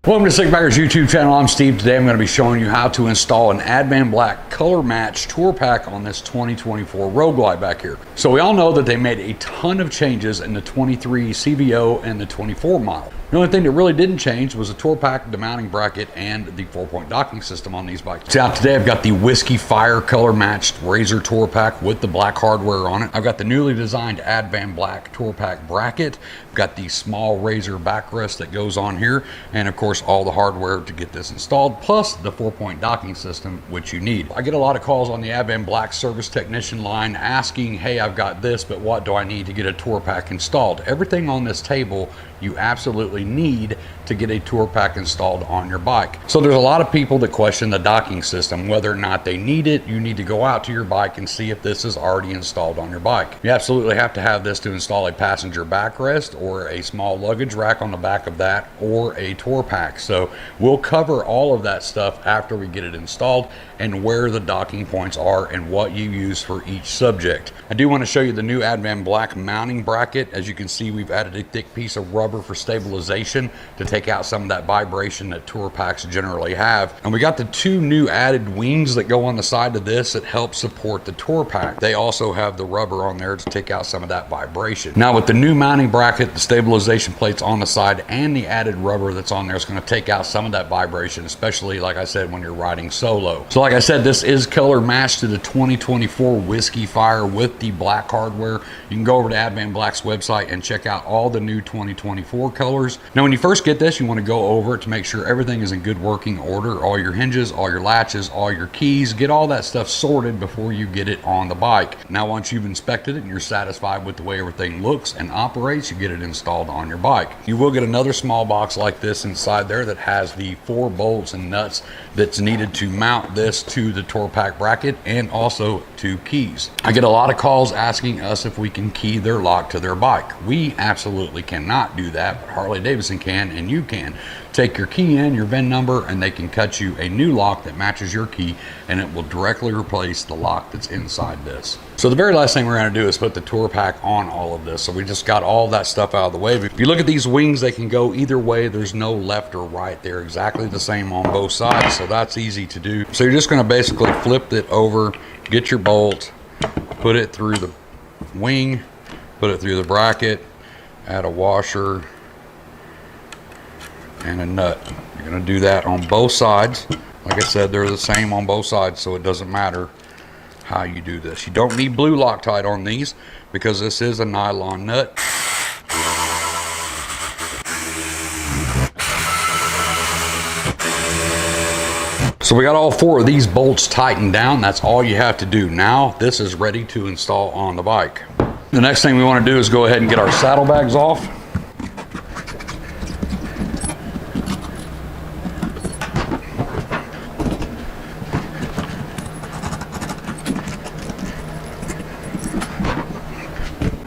Welcome to Sikbaggers YouTube channel. I'm Steve. Today I'm going to be showing you how to install an Advanblack color match tour pack on this 2024 Road Glide back here. So we all know that they made a ton of changes in the 23 CVO and the 24 model. The only thing that really didn't change was the tour pack, the mounting bracket, and the 4-point docking system on these bikes. So today I've got the Whiskey Fire color matched Razor tour pack with the black hardware on it. I've got the newly designed Advanblack tour pack bracket. I've got the small Razor backrest that goes on here, and of course all the hardware to get this installed, plus the 4-point docking system, which you need. I get a lot of calls on the Advanblack service technician line asking, hey, I've got this, but what do I need to get a tour pack installed? Everything on this table you absolutely need to get a tour pack installed on your bike. So there's a lot of people that question the docking system, whether or not they need it. You need to go out to your bike and see if this is already installed on your bike. You absolutely have to have this to install a passenger backrest or a small luggage rack on the back of that, or a tour pack. So we'll cover all of that stuff after we get it installed and where the docking points are and what you use for each subject. I do want to show you the new Advanblack mounting bracket. As you can see, we've added a thick piece of rubber for stabilization to take out some of that vibration that tour packs generally have. And we got the two new added wings that go on the side of this that help support the tour pack. They also have the rubber on there to take out some of that vibration. Now with the new mounting bracket, the stabilization plates on the side, and the added rubber that's on there is going to take out some of that vibration, especially like I said when you're riding solo. So like I said, this is color matched to the 2024 Whiskey Fire with the black hardware. You can go over to Advanblack's website and check out all the new 2024 colors. Now when you first get this, you want to go over it to make sure everything is in good working order. All your hinges, all your latches, all your keys, get all that stuff sorted before you get it on the bike. Now once you've inspected it and you're satisfied with the way everything looks and operates, you get it installed on your bike. You will get another small box like this inside there that has the 4 bolts and nuts that's needed to mount this to the tour pack bracket, and also 2 keys. I get a lot of calls asking us if we can key their lock to their bike. We absolutely cannot do that, but Harley Davidson can, and you can. Take your key in, your VIN number, and they can cut you a new lock that matches your key, and it will directly replace the lock that's inside this. So the very last thing we're going to do is put the tour pack on all of this. So we just got all that stuff out of the way. If you look at these wings, they can go either way. There's no left or right. They're exactly the same on both sides, so that's easy to do. So you're just going to basically flip it over, get your bolt, put it through the wing, put it through the bracket, add a washer and a nut. You're going to do that on both sides. Like I said, they're the same on both sides, so it doesn't matter how you do this. You don't need blue Loctite on these because this is a nylon nut. So we got all 4 of these bolts tightened down. That's all you have to do. Now this is ready to install on the bike. The next thing we want to do is go ahead and get our saddlebags off.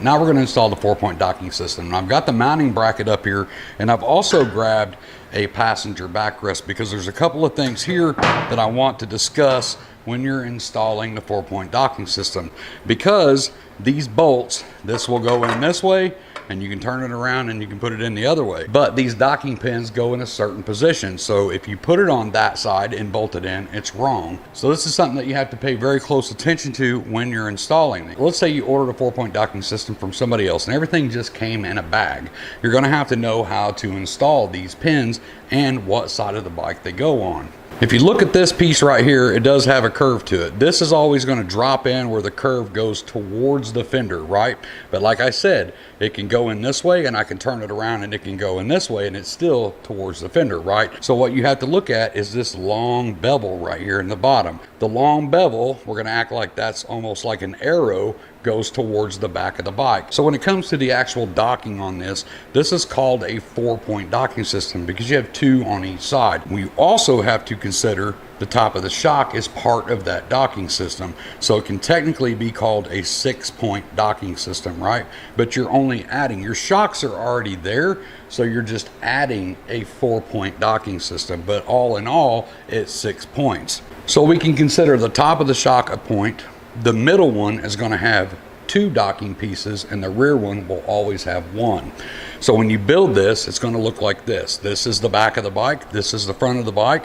Now we're going to install the 4-point docking system. I've got the mounting bracket up here, and I've also grabbed a passenger backrest because there's a couple of things here that I want to discuss when you're installing the 4-point docking system. Because these bolts, this will go in this way, and you can turn it around and you can put it in the other way. But these docking pins go in a certain position. So if you put it on that side and bolt it in, it's wrong. So this is something that you have to pay very close attention to when you're installing it. Let's say you ordered a 4-point docking system from somebody else and everything just came in a bag. You're gonna have to know how to install these pins and what side of the bike they go on. If you look at this piece right here, it does have a curve to it. This is always going to drop in where the curve goes towards the fender, right? But like I said, it can go in this way and I can turn it around and it can go in this way and it's still towards the fender, right? So what you have to look at is this long bevel right here in the bottom. The long bevel, we're going to act like that's almost like an arrow, goes towards the back of the bike. So when it comes to the actual docking on this, this is called a 4-point docking system because you have 2 on each side. We also have to consider the top of the shock is part of that docking system. So it can technically be called a 6-point docking system, right? But you're only adding, your shocks are already there, so you're just adding a 4-point docking system. But all in all, it's 6 points. So we can consider the top of the shock a point. The middle one is going to have 2 docking pieces, and the rear one will always have 1. So when you build this, it's going to look like this. This is the back of the bike. This is the front of the bike.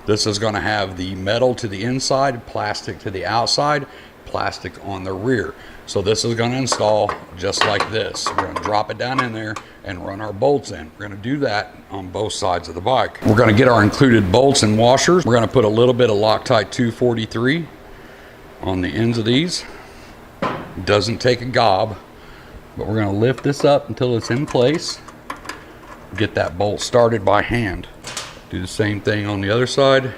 This is going to have the metal to the inside, plastic to the outside, plastic on the rear. So this is going to install just like this. We're going to drop it down in there and run our bolts in. We're going to do that on both sides of the bike. We're going to get our included bolts and washers. We're going to put a little bit of Loctite 243 on the ends of these. It doesn't take a gob, but we're going to lift this up until it's in place. Get that bolt started by hand. Do the same thing on the other side.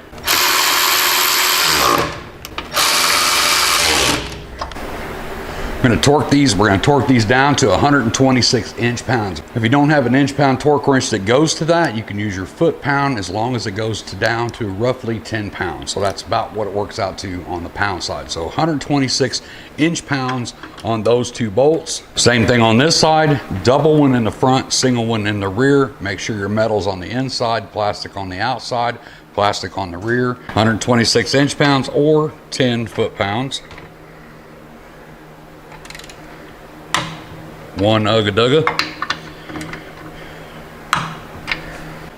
We're going to torque these. We're going to torque these down to 126 inch-pounds. If you don't have an inch-pound torque wrench that goes to that, you can use your foot-pound as long as it goes down to roughly 10 pounds. So that's about what it works out to on the pound side. So 126 inch-pounds on those 2 bolts. Same thing on this side. Double one in the front, single one in the rear. Make sure your metal's on the inside, plastic on the outside, plastic on the rear. 126 inch-pounds or 10 foot-pounds. 1 ugga-dugga.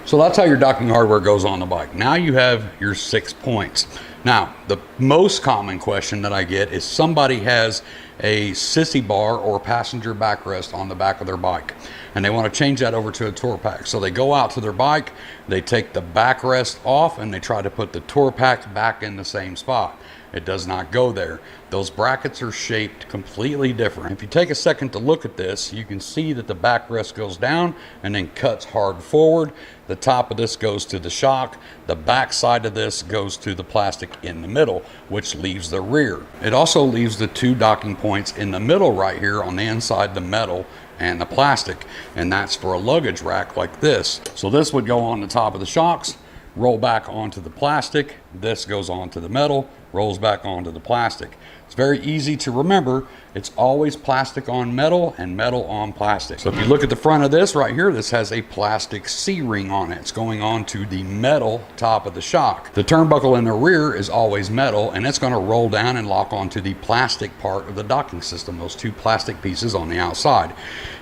So that's how your docking hardware goes on the bike. Now you have your 6 points. Now, the most common question that I get is somebody has a sissy bar or passenger backrest on the back of their bike, and they want to change that over to a tour pack. So they go out to their bike, they take the backrest off, and they try to put the tour pack back in the same spot. It does not go there. Those brackets are shaped completely different. If you take a second to look at this, you can see that the backrest goes down and then cuts hard forward. The top of this goes to the shock. The back side of this goes to the plastic in the middle, which leaves the rear. It also leaves the 2 docking points in the middle right here on the inside, the metal and the plastic. And that's for a luggage rack like this. So this would go on the top of the shocks, roll back onto the plastic. This goes onto the metal, rolls back onto the plastic. It's very easy to remember. It's always plastic on metal and metal on plastic. So if you look at the front of this right here, this has a plastic C-ring on it. It's going on to the metal top of the shock. The turnbuckle in the rear is always metal, and it's going to roll down and lock onto the plastic part of the docking system, those 2 plastic pieces on the outside.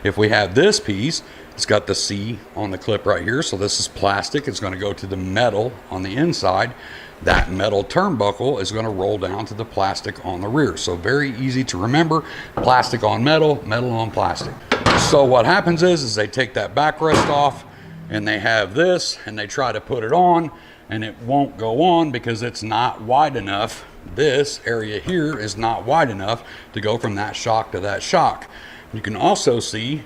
If we have this piece, it's got the C on the clip right here, so this is plastic. It's going to go to the metal on the inside. That metal turnbuckle is going to roll down to the plastic on the rear. So very easy to remember, plastic on metal, metal on plastic. So what happens is they take that backrest off and they have this and they try to put it on, and it won't go on because it's not wide enough. This area here is not wide enough to go from that shock to that shock. You can also see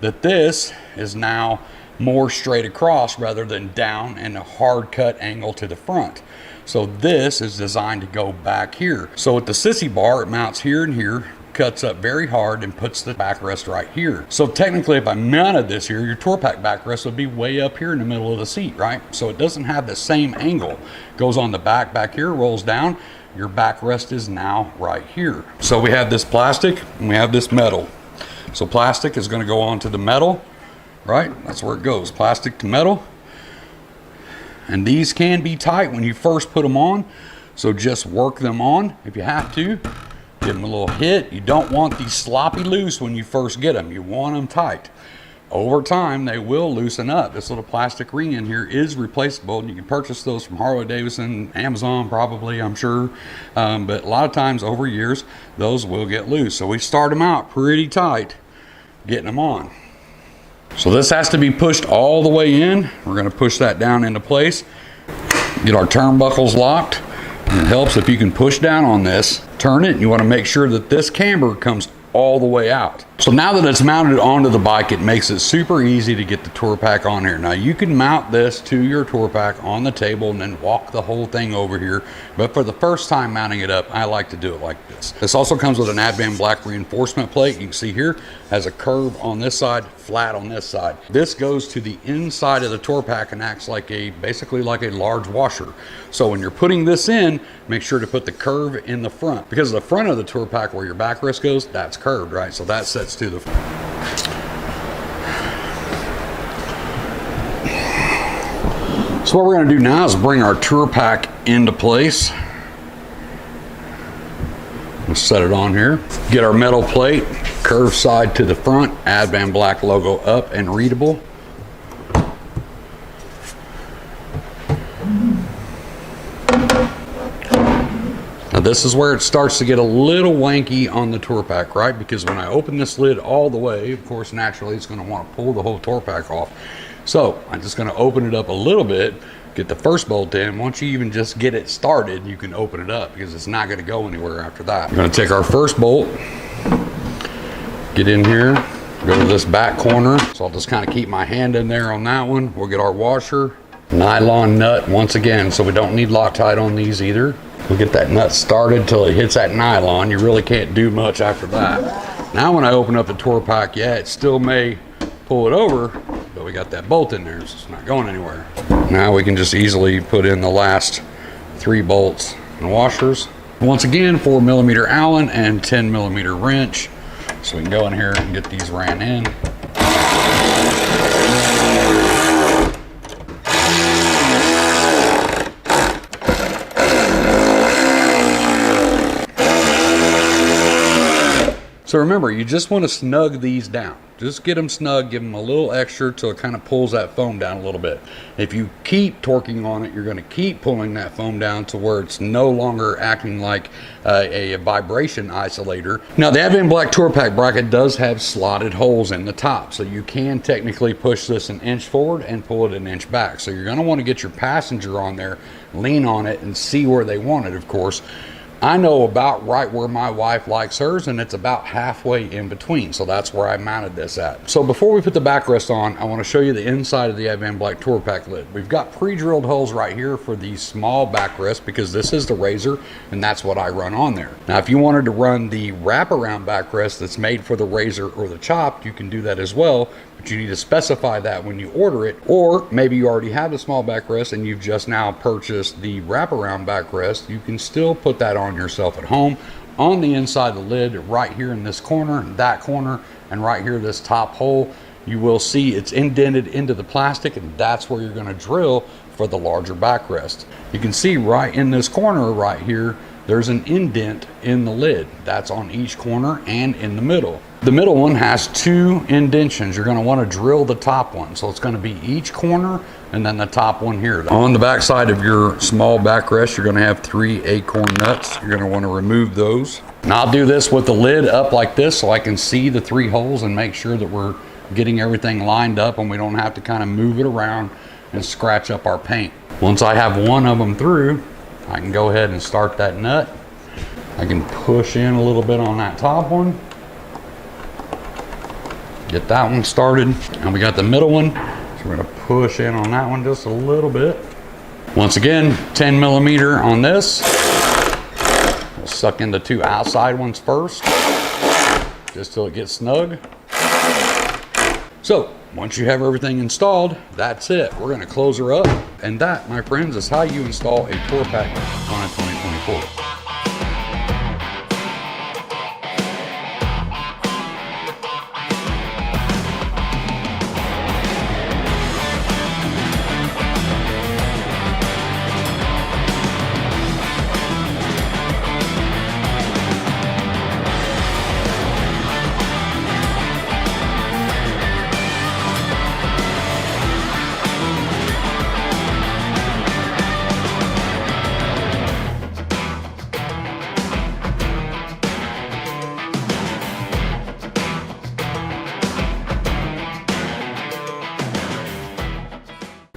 that this is now more straight across rather than down and a hard cut angle to the front. So this is designed to go back here. So with the sissy bar, it mounts here and here, cuts up very hard and puts the backrest right here. So technically, if I mounted this here, your tour pack backrest would be way up here in the middle of the seat, right? So it doesn't have the same angle. Goes on the back here, rolls down. Your backrest is now right here. So we have this plastic and we have this metal. So plastic is going to go onto the metal, right? That's where it goes, plastic to metal. And these can be tight when you first put them on, so just work them on if you have to. Give them a little hit. You don't want these sloppy loose when you first get them. You want them tight. Over time, they will loosen up. This little plastic ring in here is replaceable, and you can purchase those from Harley Davidson, Amazon probably, I'm sure. But a lot of times over years, those will get loose. So we start them out pretty tight, getting them on. So this has to be pushed all the way in. We're going to push that down into place. Get our turnbuckles locked. And it helps if you can push down on this, turn it, and you want to make sure that this camber comes all the way out. So now that it's mounted onto the bike, it makes it super easy to get the tour pack on here. Now you can mount this to your tour pack on the table and then walk the whole thing over here. But for the first time mounting it up, I like to do it like this. This also comes with an Advanblack reinforcement plate. You can see here, has a curve on this side, flat on this side. This goes to the inside of the tour pack and acts like basically like a large washer. So when you're putting this in, make sure to put the curve in the front, because the front of the tour pack where your backrest goes, that's curved, right? So that sets to the front. So what we're going to do now is bring our tour pack into place. Let's set it on here. Get our metal plate, curved side to the front, Advanblack logo up and readable. Now this is where it starts to get a little wanky on the tour pack, right? Because when I open this lid all the way, of course, naturally it's going to want to pull the whole tour pack off. So I'm just going to open it up a little bit, get the first bolt in. Once you even just get it started, you can open it up because it's not going to go anywhere after that. We're going to take our first bolt, get in here, go to this back corner. So I'll just kind of keep my hand in there on that one. We'll get our washer, nylon nut once again, so we don't need Loctite on these either. We'll get that nut started till it hits that nylon. You really can't do much after that. Now when I open up the tour pack, yeah, it still may pull it over, but we got that bolt in there, so it's not going anywhere. Now we can just easily put in the last 3 bolts and washers. Once again, 4mm Allen and 10mm wrench. So we can go in here and get these ran in. So remember, you just want to snug these down. Just get them snug, give them a little extra till it kind of pulls that foam down a little bit. If you keep torquing on it, you're going to keep pulling that foam down to where it's no longer acting like a vibration isolator. Now the Advanblack tour pack bracket does have slotted holes in the top, so you can technically push this an inch forward and pull it an inch back. So you're going to want to get your passenger on there, lean on it, and see where they want it, of course. I know about right where my wife likes hers, and it's about halfway in between, so that's where I mounted this at. So before we put the backrest on, I want to show you the inside of the Advanblack tour pack lid. We've got pre-drilled holes right here for the small backrest because this is the Razor, and that's what I run on there. Now if you wanted to run the wraparound backrest that's made for the Razor or the Chopped, you can do that as well, but you need to specify that when you order it. Or maybe you already have the small backrest and you've just now purchased the wraparound backrest. You can still put that on yourself at home on the inside of the lid, right here in this corner, that corner, and right here this top hole. You will see it's indented into the plastic, and that's where you're going to drill for the larger backrest. You can see right in this corner right here, there's an indent in the lid. That's on each corner and in the middle. The middle one has 2 indentions. You're going to want to drill the top one. So it's going to be each corner and then the top one here. On the back side of your small backrest, you're going to have 3 acorn nuts. You're going to want to remove those. Now I'll do this with the lid up like this so I can see the 3 holes and make sure that we're getting everything lined up and we don't have to kind of move it around and scratch up our paint. Once I have one of them through, I can go ahead and start that nut. I can push in a little bit on that top one. Get that one started. And we got the middle one. So we're gonna push in on that one just a little bit. Once again, 10mm on this. We'll suck in the 2 outside ones first, just till it gets snug. So once you have everything installed, that's it. We're gonna close her up. And that, my friends, is how you install a tour pack on a 2024.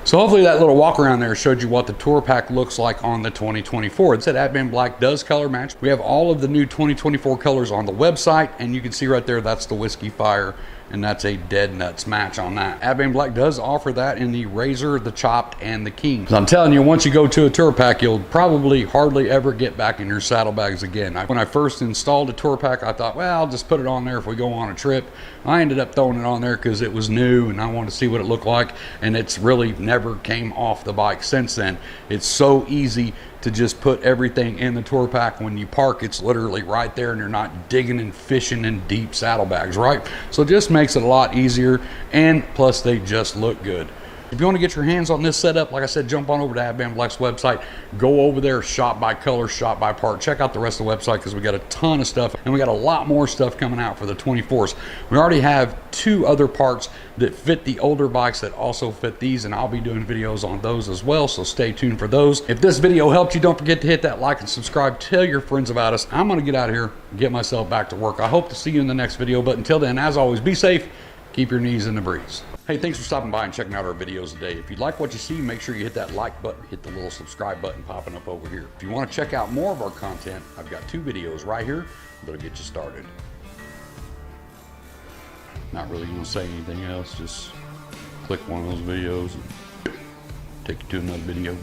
So hopefully that little walk around there showed you what the tour pack looks like on the 2024. It said Advanblack does color match. We have all of the new 2024 colors on the website, and you can see right there, that's the Whiskey Fire, and that's a dead nuts match on that. Advanblack does offer that in the Razor, the Chopped, and the King. So I'm telling you, once you go to a tour pack, you'll probably hardly ever get back in your saddlebags again. When I first installed a tour pack, I thought, well, I'll just put it on there if we go on a trip. I ended up throwing it on there because it was new and I wanted to see what it looked like, and it's really never came off the bike since then. It's so easy to just put everything in the tour pack. When you park, it's literally right there and you're not digging and fishing in deep saddlebags, right? So it just makes it a lot easier, and plus they just look good. If you want to get your hands on this setup, like I said, jump on over to Advanblack's website. Go over there, shop by color, shop by part. Check out the rest of the website because we got a ton of stuff, and we got a lot more stuff coming out for the 24s. We already have 2 other parts that fit the older bikes that also fit these, and I'll be doing videos on those as well, so stay tuned for those. If this video helped you, don't forget to hit that like and subscribe. Tell your friends about us. I'm going to get out of here and get myself back to work. I hope to see you in the next video, but until then, as always, be safe. Keep your knees in the breeze. Hey, thanks for stopping by and checking out our videos today. If you like what you see, make sure you hit that like button, hit the little subscribe button popping up over here. If you want to check out more of our content, I've got 2 videos right here that'll get you started. Not really going to say anything else, just click one of those videos and take you to another video.